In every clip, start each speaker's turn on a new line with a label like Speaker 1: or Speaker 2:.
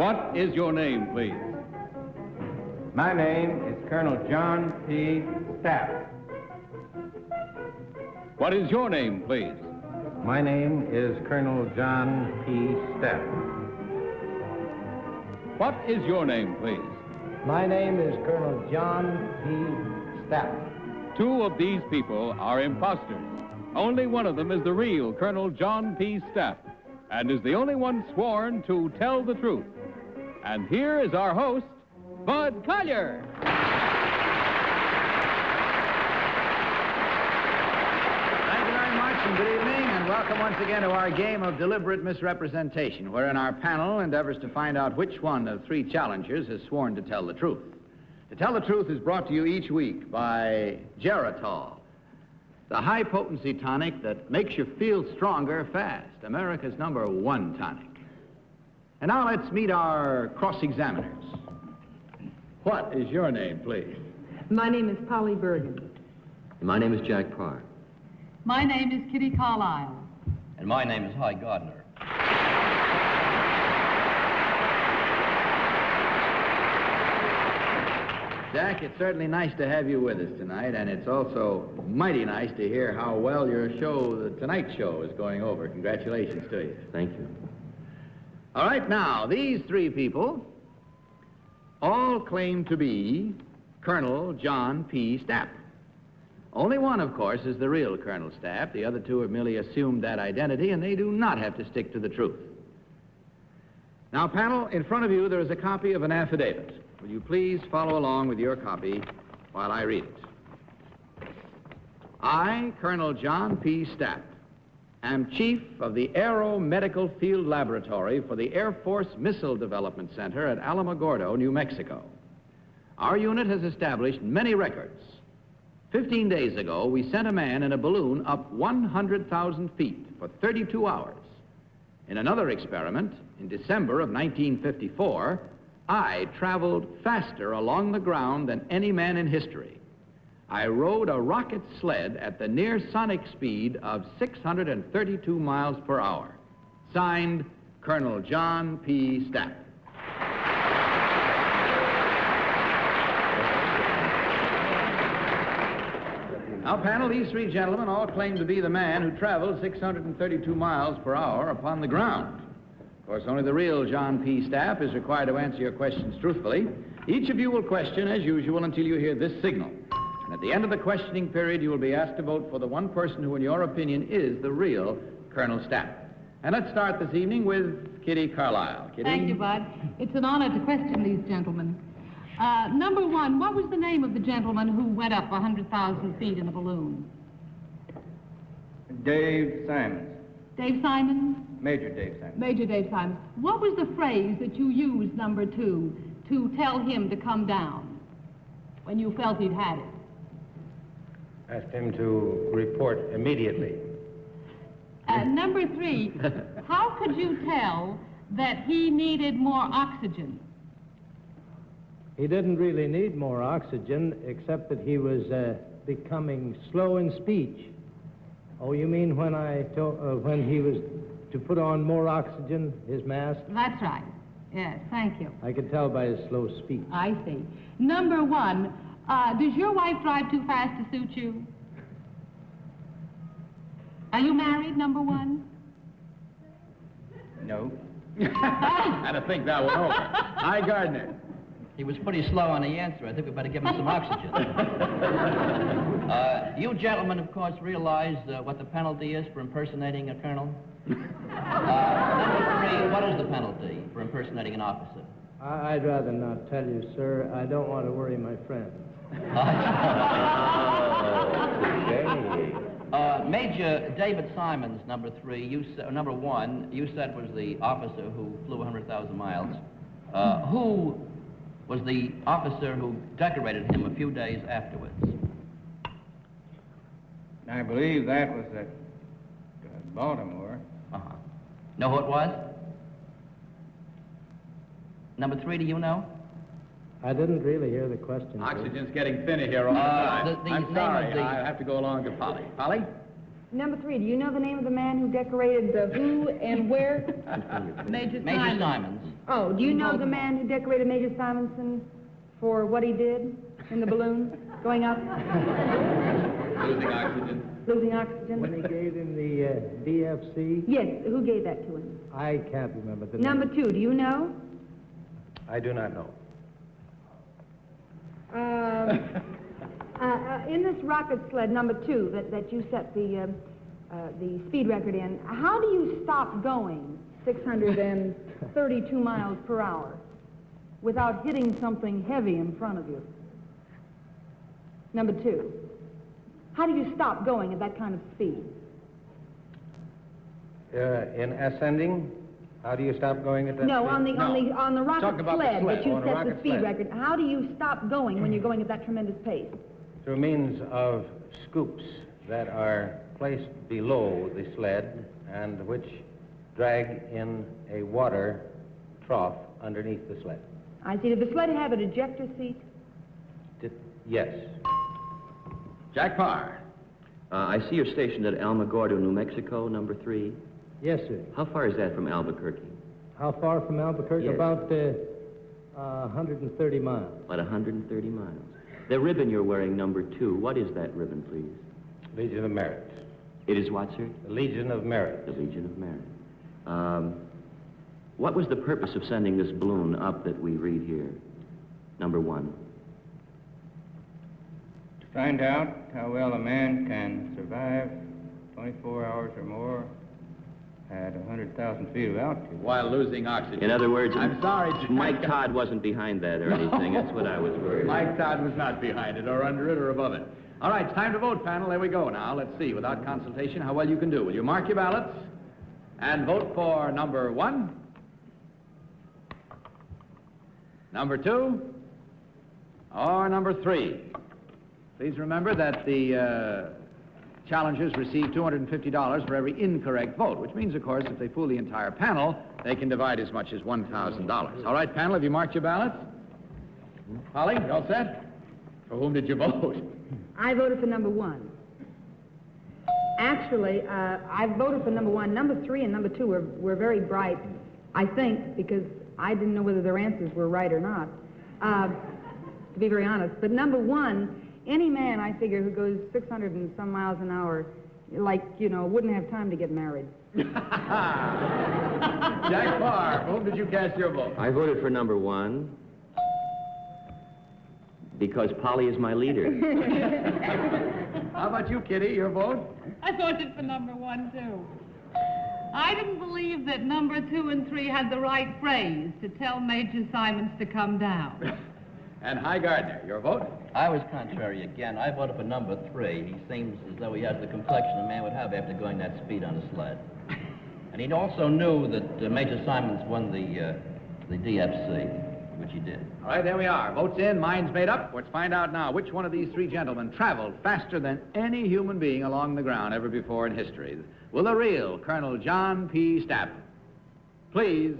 Speaker 1: What is your name, please?
Speaker 2: My name is Colonel John P. Stapp.
Speaker 1: What is your name, please?
Speaker 2: My name is Colonel John P. Stapp.
Speaker 1: What is your name, please?
Speaker 3: My name is Colonel John P. Stapp.
Speaker 1: Two of these people are imposters. Only one of them is the real Colonel John P. Stapp, and is the only one sworn to tell the truth. And here is our host, Bud Collier.
Speaker 4: Thank you very much, and good evening, and welcome once again to our game of deliberate misrepresentation, wherein our panel endeavors to find out which one of three challengers has sworn to tell the truth. To Tell the Truth is brought to you each week by Geritol, the high-potency tonic that makes you feel stronger fast, America's #1 tonic. And now let's meet our cross-examiners. What is your name, please?
Speaker 5: My name is Polly Bergen.
Speaker 6: My name is Jack Paar.
Speaker 5: My name is Kitty Carlisle.
Speaker 6: And my name is Gardner.
Speaker 4: Jack, it's certainly nice to have you with us tonight, and it's also mighty nice to hear how well your show, the Tonight Show, is going over. Congratulations to you.
Speaker 6: Thank you.
Speaker 4: All right, now, these three people all claim to be Colonel John P. Stapp. Only one, of course, is the real Colonel Stapp. The other two have merely assumed that identity, and they do not have to stick to the truth. Now, panel, in front of you there is a copy of an affidavit. Will you please follow along with your copy while I read it? I, Colonel John P. Stapp, am chief of the Aero Medical Field Laboratory for the Air Force Missile Development Center at Alamogordo, New Mexico. Our unit has established many records. 15 days ago, we sent a man in a balloon up 100,000 feet for 32 hours. In another experiment, in December of 1954, I traveled faster along the ground than any man in history. I rode a rocket sled at the near sonic speed of 632 miles per hour. Signed, Colonel John P. Stapp. Now, panel, these three gentlemen all claim to be the man who traveled 632 miles per hour upon the ground. Of course, only the real John P. Stapp is required to answer your questions truthfully. Each of you will question, as usual, until you hear this signal. And at the end of the questioning period, you will be asked to vote for the one person who, in your opinion, is the real Colonel Stapp. And let's start this evening with Kitty Carlisle. Kitty?
Speaker 5: Thank you, Bud. It's an honor to question these gentlemen. Number one, what was the name of the gentleman who went up 100,000 feet in a balloon?
Speaker 2: Dave Simons.
Speaker 5: Dave Simons?
Speaker 2: Major Dave Simons.
Speaker 5: Major Dave Simons. What was the phrase that you used, number two, to tell him to come down when you felt he'd had it?
Speaker 2: Asked him to report immediately.
Speaker 5: Number three, how could you tell that he needed more oxygen?
Speaker 3: He didn't really need more oxygen, except that he was becoming slow in speech. Oh, you mean when he was to put on more oxygen, his mask?
Speaker 5: That's right. Yes, thank you.
Speaker 3: I could tell by his slow speech.
Speaker 5: I see. Number one, does your wife drive too fast to suit you? Are you married, number one?
Speaker 2: No.
Speaker 4: Had to think that one over. Hi, Gardner.
Speaker 6: He was pretty slow on the answer. I think we better give him some oxygen. You gentlemen, of course, realize what the penalty is for impersonating a colonel? Number three, what is the penalty for impersonating an officer?
Speaker 3: I'd rather not tell you, sir. I don't want to worry my friends.
Speaker 6: Major David Simons, number three, number one, you said was the officer who flew 100,000 miles. Who was the officer who decorated him a few days afterwards?
Speaker 2: I believe that was at Baltimore.
Speaker 6: Uh-huh. Know who it was? Number three, do you know?
Speaker 3: I didn't really hear the question.
Speaker 4: Oxygen's getting thinner here all the time.
Speaker 6: the
Speaker 4: I'm
Speaker 6: name
Speaker 4: sorry,
Speaker 6: of the-
Speaker 4: I have to go along to Polly. Polly?
Speaker 7: Number three, do you know the name of the man who decorated the who and where?
Speaker 5: Major
Speaker 6: Major
Speaker 5: Simons.
Speaker 6: Simons.
Speaker 7: Oh, do you know the man who decorated Major Simonson for what he did in the balloon going up?
Speaker 4: Losing oxygen.
Speaker 7: Losing oxygen?
Speaker 3: When he gave him the DFC?
Speaker 7: Yes, who gave that to him?
Speaker 3: I can't remember the
Speaker 7: Number
Speaker 3: name.
Speaker 7: 2, do you know?
Speaker 2: I do not know.
Speaker 7: In this rocket sled, number 2, that you set the speed record in, how do you stop going 632 miles per hour without hitting something heavy in front of you? Number 2, how do you stop going at that kind of speed?
Speaker 2: In ascending, how do you stop going at that
Speaker 7: No,
Speaker 2: speed?
Speaker 7: on the rocket
Speaker 2: Talk about the
Speaker 7: sled
Speaker 2: sled.
Speaker 7: that you
Speaker 2: On a
Speaker 7: set the
Speaker 2: rocket
Speaker 7: speed
Speaker 2: sled.
Speaker 7: record. How do you stop going when you're going at that tremendous pace?
Speaker 2: Through means of scoops that are placed below the sled and which drag in a water trough underneath the sled.
Speaker 7: I see. Did the sled have an ejector seat?
Speaker 2: Yes.
Speaker 4: Jack Paar.
Speaker 8: I see you're stationed at Alamogordo, New Mexico, number 3.
Speaker 3: Yes, sir.
Speaker 8: How far is that from Albuquerque?
Speaker 3: How far from Albuquerque?
Speaker 8: Yes.
Speaker 3: About 130 miles.
Speaker 8: About 130 miles. The ribbon you're wearing, number 2, what is that ribbon, please?
Speaker 2: Legion of Merit.
Speaker 8: It is what, sir?
Speaker 2: The Legion of Merit.
Speaker 8: The Legion of Merit. What was the purpose of sending this balloon up that we read here? Number 1.
Speaker 9: To find out how well a man can survive 24 hours or more at 100,000 feet of altitude.
Speaker 4: While losing oxygen.
Speaker 8: In other words,
Speaker 4: I'm sorry, Jack.
Speaker 8: Mike Todd wasn't behind that or anything. That's what I was worried about.
Speaker 4: Mike Todd was not behind it, or under it, or above it. All right, it's time to vote, panel. There we go now. Let's see, without consultation, how well you can do. Will you mark your ballots and vote for number 1, number 2, or number 3? Please remember that the challengers receive $250 for every incorrect vote, which means, of course, if they fool the entire panel, they can divide as much as $1,000. All right, panel, have you marked your ballots? Holly, you all set? For whom did you vote?
Speaker 7: I voted for number 1. Actually, I voted for number 1. Number 3 and number 2 were very bright, I think, because I didn't know whether their answers were right or not, to be very honest. But number 1, any man, I figure, who goes 600 and some miles an hour, like, you know, wouldn't have time to get married.
Speaker 4: Jack Paar, for whom did you cast your vote?
Speaker 8: I voted for number 1 because Polly is my leader.
Speaker 4: How about you, Kitty, your vote?
Speaker 5: I voted for number 1, too. I didn't believe that number 2 and 3 had the right phrase to tell Major Simons to come down.
Speaker 4: And Hi Gardner, your vote?
Speaker 6: I was contrary again. I voted for number 3. He seems as though he has the complexion a man would have after going that speed on a sled. And he also knew that Major Simons won the DFC, which he did.
Speaker 4: All right, there we are. Votes in, minds made up. Let's find out now which one of these 3 gentlemen traveled faster than any human being along the ground ever before in history. Will the real Colonel John P. Stapp please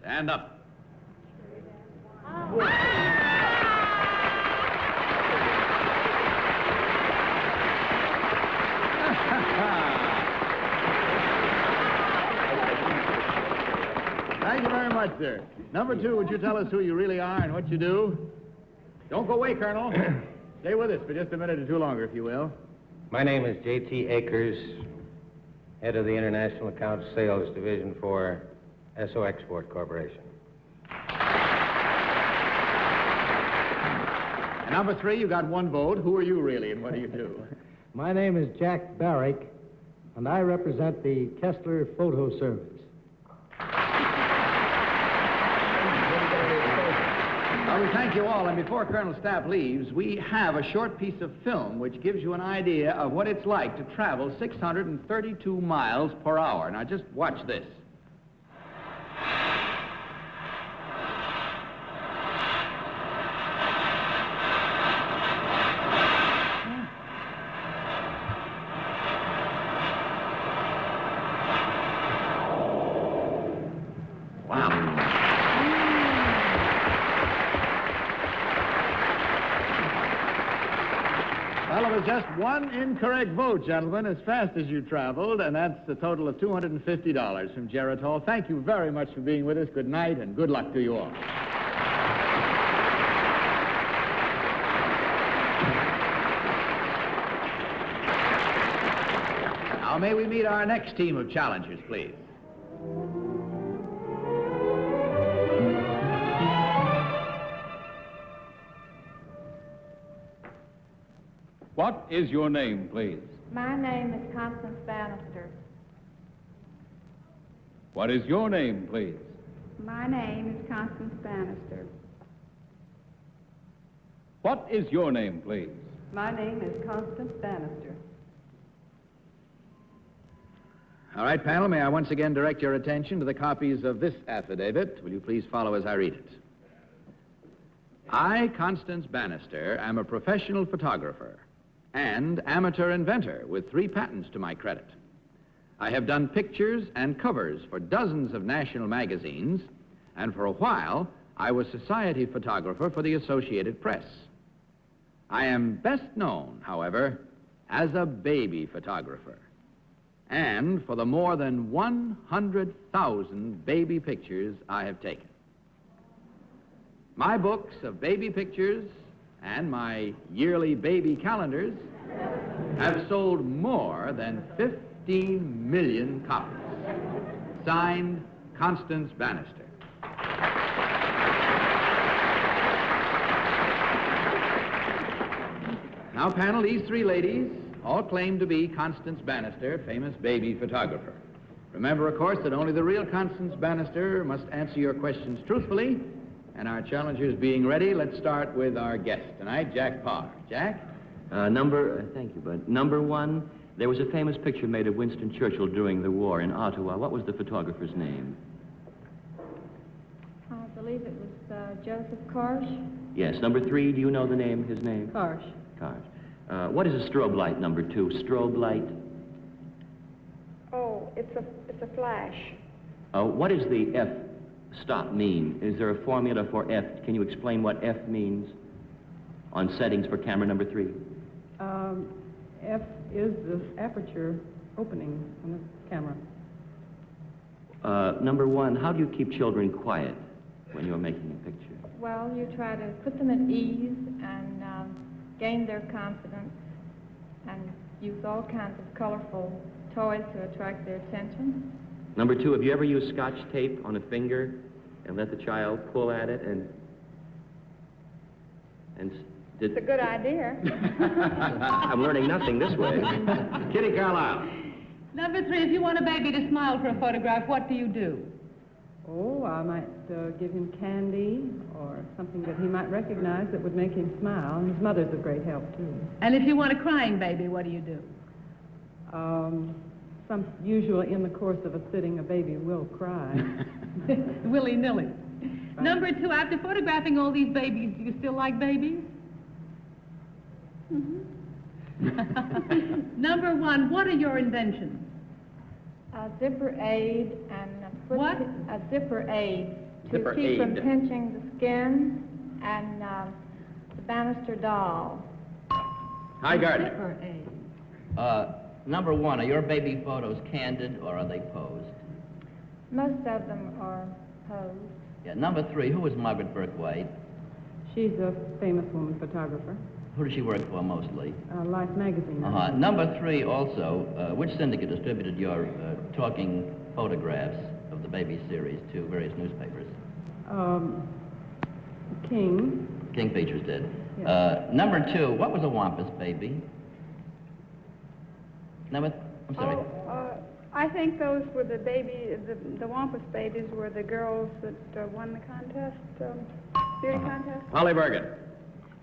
Speaker 4: stand up? Thank you very much, sir. Number 2, would you tell us who you really are and what you do? Don't go away, Colonel. Stay with us for just a minute or 2 longer, if you will.
Speaker 2: My name is J.T. Akers, head of the International Accounts Sales Division for SO Export Corporation.
Speaker 4: And number 3, you got 1 vote. Who are you really, and what do you do?
Speaker 3: My name is Jack Barrick, and I represent the Kessler Photo Service.
Speaker 4: Well, we thank you all, and before Colonel Stapp leaves, we have a short piece of film which gives you an idea of what it's like to travel 632 miles per hour. Now, just watch this. just one incorrect vote, gentlemen, as fast as you traveled, and that's a total of $250 from Jarrett Hall. Thank you very much for being with us. Good night, and good luck to you all. Now, may we meet our next team of challengers, please?
Speaker 1: What is your name, please?
Speaker 10: My name is Constance Bannister.
Speaker 1: What is your name, please?
Speaker 10: My name is Constance Bannister.
Speaker 1: What is your name, please?
Speaker 10: My name is Constance Bannister.
Speaker 4: All right, panel, may I once again direct your attention to the copies of this affidavit. Will you please follow as I read it? I, Constance Bannister, am a professional photographer and amateur inventor with 3 patents to my credit. I have done pictures and covers for dozens of national magazines, and for a while, I was society photographer for the Associated Press. I am best known, however, as a baby photographer, and for the more than 100,000 baby pictures I have taken. My books of baby pictures and my yearly baby calendars have sold more than 15 million copies. Signed, Constance Bannister. Now, panel, these 3 ladies all claim to be Constance Bannister, famous baby photographer. Remember, of course, that only the real Constance Bannister must answer your questions truthfully. And our challengers being ready, let's start with our guest tonight, Jack Paar. Jack?
Speaker 8: Thank you, Bud. Number 1, there was a famous picture made of Winston Churchill during the war in Ottawa. What was the photographer's name?
Speaker 10: I believe it was Joseph Karsh.
Speaker 8: Yes. Number 3, do you know the name, his name?
Speaker 10: Karsh.
Speaker 8: Karsh. What is a strobe light, number 2? Strobe light?
Speaker 10: Oh, it's a flash.
Speaker 8: What does the F stop mean? Is there a formula for F? Can you explain what F means on settings for camera number 3?
Speaker 11: F is the aperture opening on the camera.
Speaker 8: Number 1, how do you keep children quiet when you're making a picture?
Speaker 10: Well, you try to put them at ease and gain their confidence and use all kinds of colorful toys to attract their attention.
Speaker 8: Number 2, have you ever used Scotch tape on a finger and let the child pull at it and
Speaker 10: It's a good idea.
Speaker 8: I'm learning nothing this way.
Speaker 4: Kitty Carlisle.
Speaker 5: Number 3, if you want a baby to smile for a photograph, what do you do?
Speaker 11: Oh, I might give him candy or something that he might recognize that would make him smile. His mother's a great help, too.
Speaker 5: And if you want a crying baby, what do you do?
Speaker 11: Usually in the course of a sitting, a baby will cry.
Speaker 5: Willy-nilly. Right. Number 2, after photographing all these babies, do you still like babies? Mm-hmm. Number 1, what are your inventions?
Speaker 10: A zipper aid and a zipper aid to
Speaker 4: Zipper
Speaker 10: keep from
Speaker 4: aid.
Speaker 10: pinching the skin, and the Bannister doll.
Speaker 4: Hi, Gardner.
Speaker 5: Zipper aid.
Speaker 6: Number 1, are your baby photos candid or are they posed?
Speaker 10: Most of them are posed.
Speaker 6: Yeah. Number 3, who is Margaret Burke-White?
Speaker 11: She's a famous woman photographer.
Speaker 6: Who does she work for mostly?
Speaker 11: Life magazine.
Speaker 6: Number 3 also, which syndicate distributed your talking photographs of the baby series to various newspapers?
Speaker 11: King.
Speaker 6: King Features did.
Speaker 11: Yes.
Speaker 6: Number 2, what was a Wampus baby? I'm sorry.
Speaker 10: I think those were the Wampus babies were the girls that won the contest, beauty contest.
Speaker 4: Polly Bergen.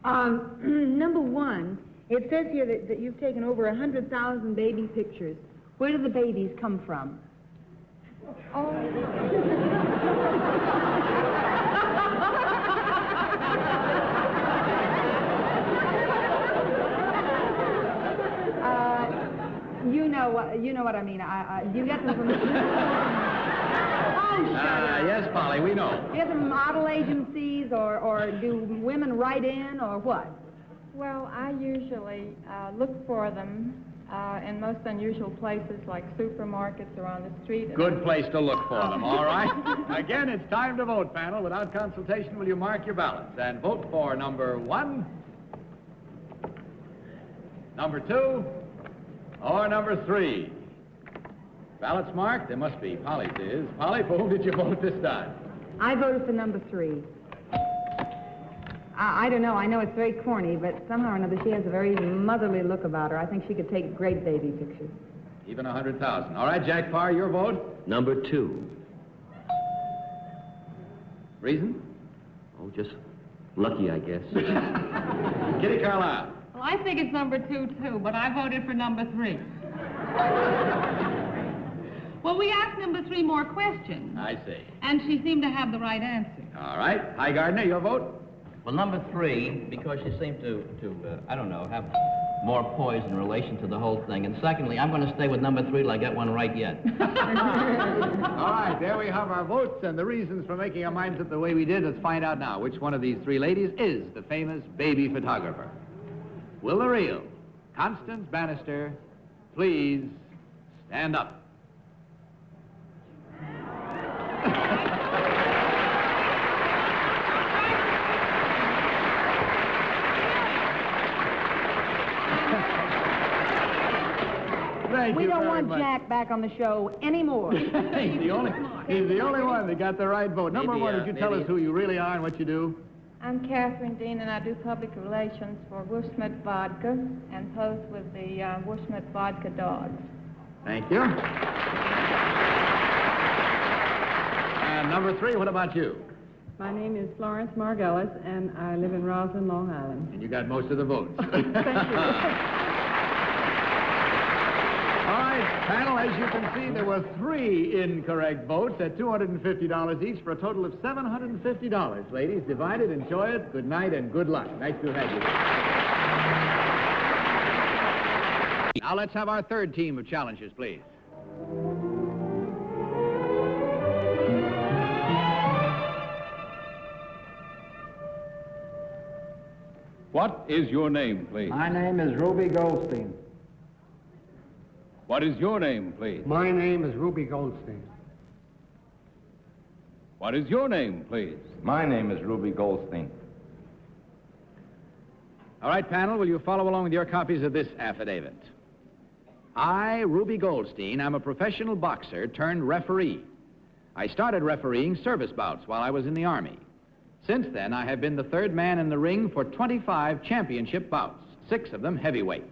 Speaker 7: Number 1, it says here that you've taken over 100,000 baby pictures. Where do the babies come from? You know what I mean. Do you get them from...
Speaker 4: Yes, Polly, we know.
Speaker 7: Do you get them from model agencies, or do women write in, or what?
Speaker 10: Well, I usually look for them in most unusual places like supermarkets or on the street.
Speaker 4: Good place to look for them, all right? Again, it's time to vote, panel. Without consultation, will you mark your ballots and vote for number 1, number 2, or number 3? Ballots marked? There must be. Polly's is. Polly, for whom did you vote this time?
Speaker 7: I voted for number 3. I don't know. I know it's very corny, but somehow or another she has a very motherly look about her. I think she could take great baby pictures.
Speaker 4: Even 100,000. All right, Jack Paar, your vote?
Speaker 8: Number 2.
Speaker 4: Reason?
Speaker 8: Oh, just lucky, I guess.
Speaker 4: Kitty Carlisle.
Speaker 5: Well, I think it's number 2, too, but I voted for number 3. Well, we asked number 3 more questions.
Speaker 4: I see.
Speaker 5: And she seemed to have the right answer.
Speaker 4: All right. Hi, Gardner, your vote?
Speaker 6: Well, number 3, because she seemed to I don't know, have more poise in relation to the whole thing. And secondly, I'm going to stay with number 3 till I get one right yet.
Speaker 4: All right, there we have our votes and the reasons for making our minds up the way we did. Let's find out now which one of these 3 ladies is the famous baby photographer. Will the real Constance Bannister please stand up?
Speaker 7: We don't want Jack back on the show anymore.
Speaker 4: He's the only one that got the right vote. Number 1, would you tell us who you really are and what you do?
Speaker 10: I'm Catherine Dean, and I do public relations for Wuschmidt Vodka and pose with the Wuschmidt Vodka dogs.
Speaker 4: Thank you. And number 3, what about you?
Speaker 11: My name is Florence Margellis, and I live in Roslyn, Long Island.
Speaker 4: And you got most of the votes.
Speaker 11: Thank you.
Speaker 4: All right, panel, as you can see, there were 3 incorrect votes at $250 each for a total of $750. Ladies, divide it, enjoy it. Good night and good luck. Nice to have you. Now let's have our 3rd team of challengers, please.
Speaker 1: What is your name, please?
Speaker 12: My name is Ruby Goldstein.
Speaker 1: What is your name, please?
Speaker 12: My name is Ruby Goldstein.
Speaker 1: What is your name, please?
Speaker 13: My name is Ruby Goldstein.
Speaker 4: All right, panel, will you follow along with your copies of this affidavit? I, Ruby Goldstein, am a professional boxer turned referee. I started refereeing service bouts while I was in the Army. Since then, I have been the 3rd man in the ring for 25 championship bouts, 6 of them heavyweight.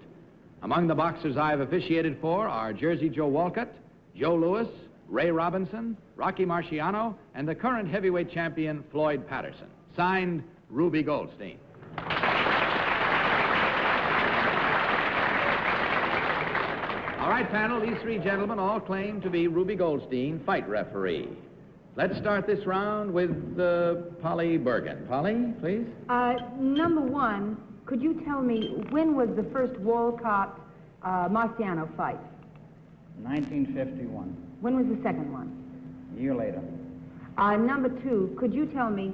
Speaker 4: Among the boxers I have officiated for are Jersey Joe Walcott, Joe Louis, Ray Robinson, Rocky Marciano, and the current heavyweight champion, Floyd Patterson. Signed, Ruby Goldstein. All right, panel, these 3 gentlemen all claim to be Ruby Goldstein, fight referee. Let's start this round with Polly Bergen. Polly, please.
Speaker 7: Number 1, could you tell me when was the first Walcott-Marciano fight?
Speaker 12: 1951.
Speaker 7: When was the second one?
Speaker 12: A year later.
Speaker 7: Number 2, could you tell me,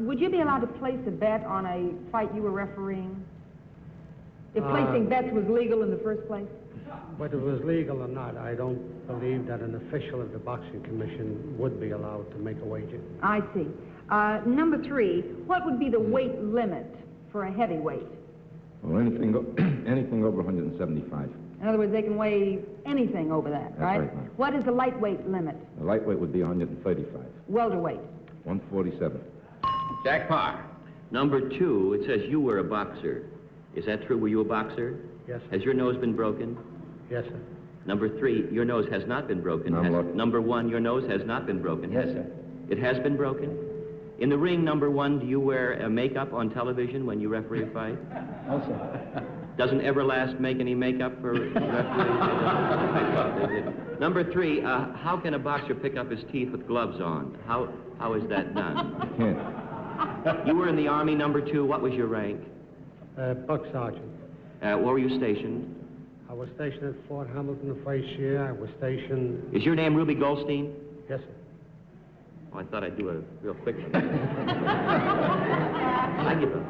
Speaker 7: would you be allowed to place a bet on a fight you were refereeing? If placing bets was legal in the first place?
Speaker 12: Whether it was legal or not, I don't believe that an official of the Boxing Commission would be allowed to make a wager.
Speaker 7: I see. Number 3, what would be the weight limit for a heavyweight?
Speaker 13: Well, anything over 175.
Speaker 7: In other words, they can weigh anything over that,
Speaker 13: That's
Speaker 7: right?
Speaker 13: right, ma'am.
Speaker 7: What is the lightweight limit?
Speaker 13: The lightweight would be 135.
Speaker 7: Welterweight?
Speaker 13: 147.
Speaker 4: Jack Paar.
Speaker 8: Number 2, it says you were a boxer. Is that true? Were you a boxer?
Speaker 12: Yes, sir.
Speaker 8: Has your nose been broken?
Speaker 12: Yes, sir.
Speaker 8: Number 3, your nose has not been broken.
Speaker 13: I'm lucky.
Speaker 8: Number 1, your nose has not been broken.
Speaker 12: Yes,
Speaker 8: has
Speaker 12: sir.
Speaker 8: It has been broken? In the ring, number 1, do you wear makeup on television when you referee a fight?
Speaker 12: No, sir.
Speaker 8: Doesn't Everlast make any makeup for referees? Number 3, how can a boxer pick up his teeth with gloves on? How is that done?
Speaker 13: Can't.
Speaker 8: You were in the Army, number 2. What was your rank?
Speaker 12: Buck Sergeant.
Speaker 8: Where were you stationed?
Speaker 12: I was stationed at Fort Hamilton the first year. I was stationed...
Speaker 8: Is your name Ruby Goldstein?
Speaker 12: Yes, sir.
Speaker 8: Oh, I thought I'd do a real quick one. I give up.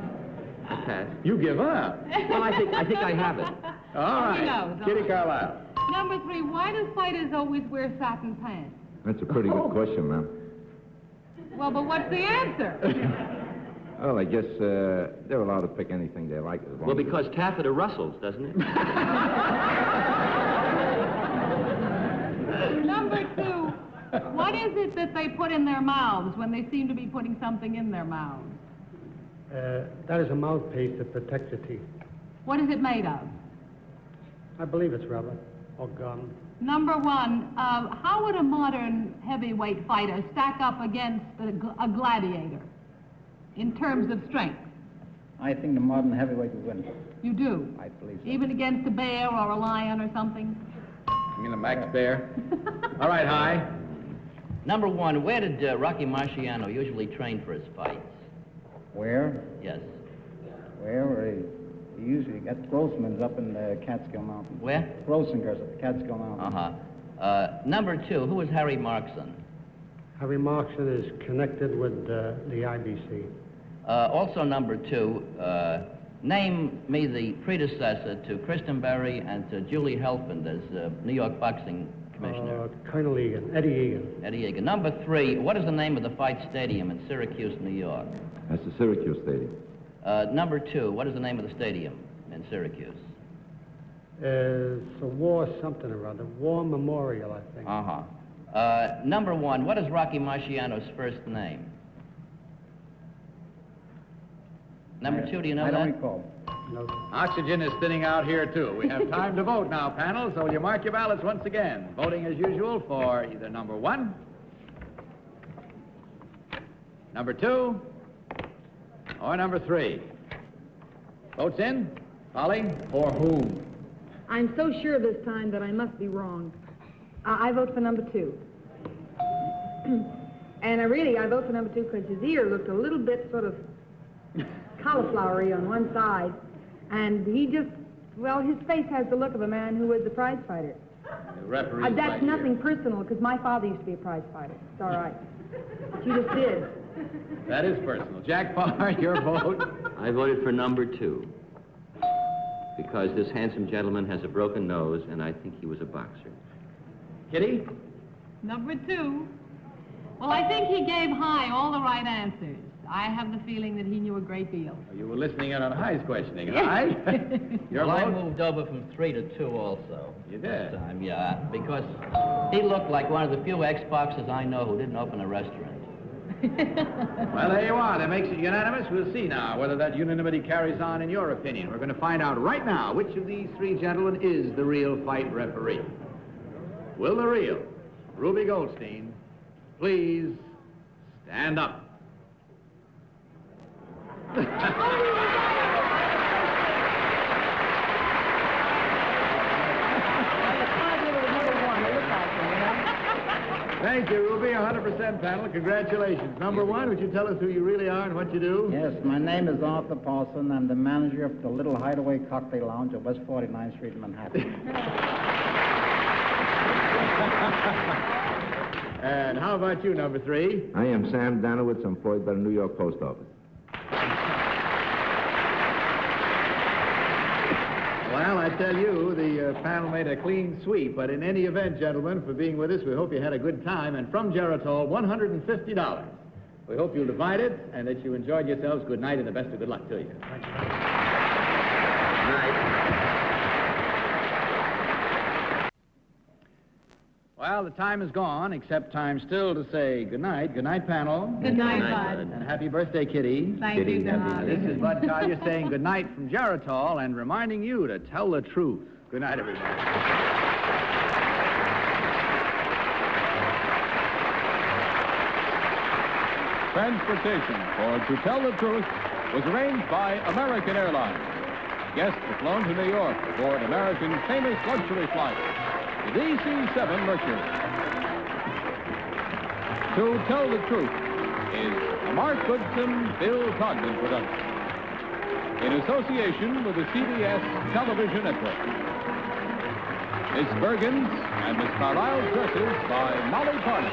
Speaker 8: I pass.
Speaker 4: You give up.
Speaker 8: Well, I think I have it.
Speaker 4: All right.
Speaker 5: He knows, all
Speaker 4: Kitty
Speaker 5: right.
Speaker 4: Carlisle.
Speaker 5: Number 3, why do fighters always wear satin pants?
Speaker 13: That's a pretty good question, ma'am.
Speaker 5: Well, but what's the answer?
Speaker 13: Well, I guess they're allowed to pick anything they like as long
Speaker 8: Well,
Speaker 13: as...
Speaker 8: because taffeta rustles, doesn't it?
Speaker 5: Number 2, what is it that they put in their mouths when they seem to be putting something in their mouths?
Speaker 12: That is a mouthpiece that protects the teeth.
Speaker 5: What is it made of?
Speaker 12: I believe it's rubber or gum.
Speaker 5: Number 1, how would a modern heavyweight fighter stack up against a gladiator in terms of strength?
Speaker 14: I think the modern heavyweight would win.
Speaker 5: You do?
Speaker 14: I believe so.
Speaker 5: Even against a bear or a lion or something?
Speaker 4: You mean a Max Bear? All right, High.
Speaker 6: Number 1, where did Rocky Marciano usually train for his fights?
Speaker 14: Where?
Speaker 6: Yes.
Speaker 14: Where? He usually got Grossman's up in the Catskill Mountains.
Speaker 6: Where?
Speaker 14: Grossinger's at the Catskill Mountains.
Speaker 6: Number 2, who is Harry Markson?
Speaker 12: Harry Markson is connected with the IBC.
Speaker 6: Also number 2, name me the predecessor to Kristen Berry and to Julie Helfand as New York boxing commissioner.
Speaker 12: Colonel Egan, Eddie Egan.
Speaker 6: Eddie Egan. Number 3, what is the name of the fight stadium in Syracuse, New York?
Speaker 13: That's the Syracuse Stadium.
Speaker 6: Number 2, what is the name of the stadium in Syracuse?
Speaker 12: It's a war something or other. War Memorial, I think.
Speaker 6: Number 1, what is Rocky Marciano's first name? Number 2, do you know that?
Speaker 14: I don't recall.
Speaker 12: No.
Speaker 4: Oxygen is thinning out here, too. We have time to vote now, panel, so will you mark your ballots once again? Voting as usual for either number 1, number 2, or number 3. Votes in. Polly, for whom?
Speaker 7: I'm so sure this time that I must be wrong. I vote for number 2. And I vote for number 2 because his ear looked a little bit sort of cauliflowery on one side. And he just, well, his face has the look of a man who was a prize fighter.
Speaker 4: The referee.
Speaker 7: That's nothing personal because my father used to be a prize fighter. It's all right. But you just did.
Speaker 4: That is personal. Jack Paar, your vote.
Speaker 8: I voted for number 2 because this handsome gentleman has a broken nose, and I think he was a boxer.
Speaker 4: Kitty?
Speaker 5: Number 2. Well, I think he gave High all the right answers. I have the feeling that he knew a great deal.
Speaker 4: You were listening in on High's questioning, High? Your
Speaker 6: Well, I
Speaker 4: vote?
Speaker 6: moved over from 3 to 2 also.
Speaker 4: You did?
Speaker 6: This time, yeah, because he looked like one of the few ex-boxers I know who didn't open a restaurant.
Speaker 4: Well, there you are. That makes it unanimous. We'll see now whether that unanimity carries on in your opinion. We're going to find out right now which of these 3 gentlemen is the real fight referee. Will the real Ruby Goldstein please stand up? Thank you, Ruby. 100% panel. Congratulations. Number 1, would you tell us who you really are and what you do?
Speaker 14: Yes, my name is Arthur Paulson. I'm the manager of the Little Hideaway Cocktail Lounge at West 49th Street in Manhattan.
Speaker 4: And how about you, number 3?
Speaker 13: I am Sam Danowitz, employed by the New York Post Office.
Speaker 4: Well, I tell you, the panel made a clean sweep, but in any event, gentlemen, for being with us, we hope you had a good time. And from Geritol, $150. We hope you'll divide it and that you enjoyed yourselves. Good night and the best of good luck to you.
Speaker 8: Good night.
Speaker 4: Well, the time is gone, except time still to say good night. Good night, panel.
Speaker 5: Good night,
Speaker 8: night,
Speaker 5: Bud.
Speaker 4: And happy birthday, Kitty.
Speaker 5: Thank you,
Speaker 4: Now,
Speaker 5: Doc.
Speaker 4: this is Bud Collier saying good night from Geritol and reminding you to tell the truth. Good night, everybody.
Speaker 1: Transportation for To Tell the Truth was arranged by American Airlines. Guests were flown to New York aboard American's famous luxury flight, the DC-7 Mercury. To Tell the Truth is a Mark Goodson, Bill Cogden production in association with the CBS Television Network. Miss Bergen's and Miss Carlisle's dresses by Molly Parnell.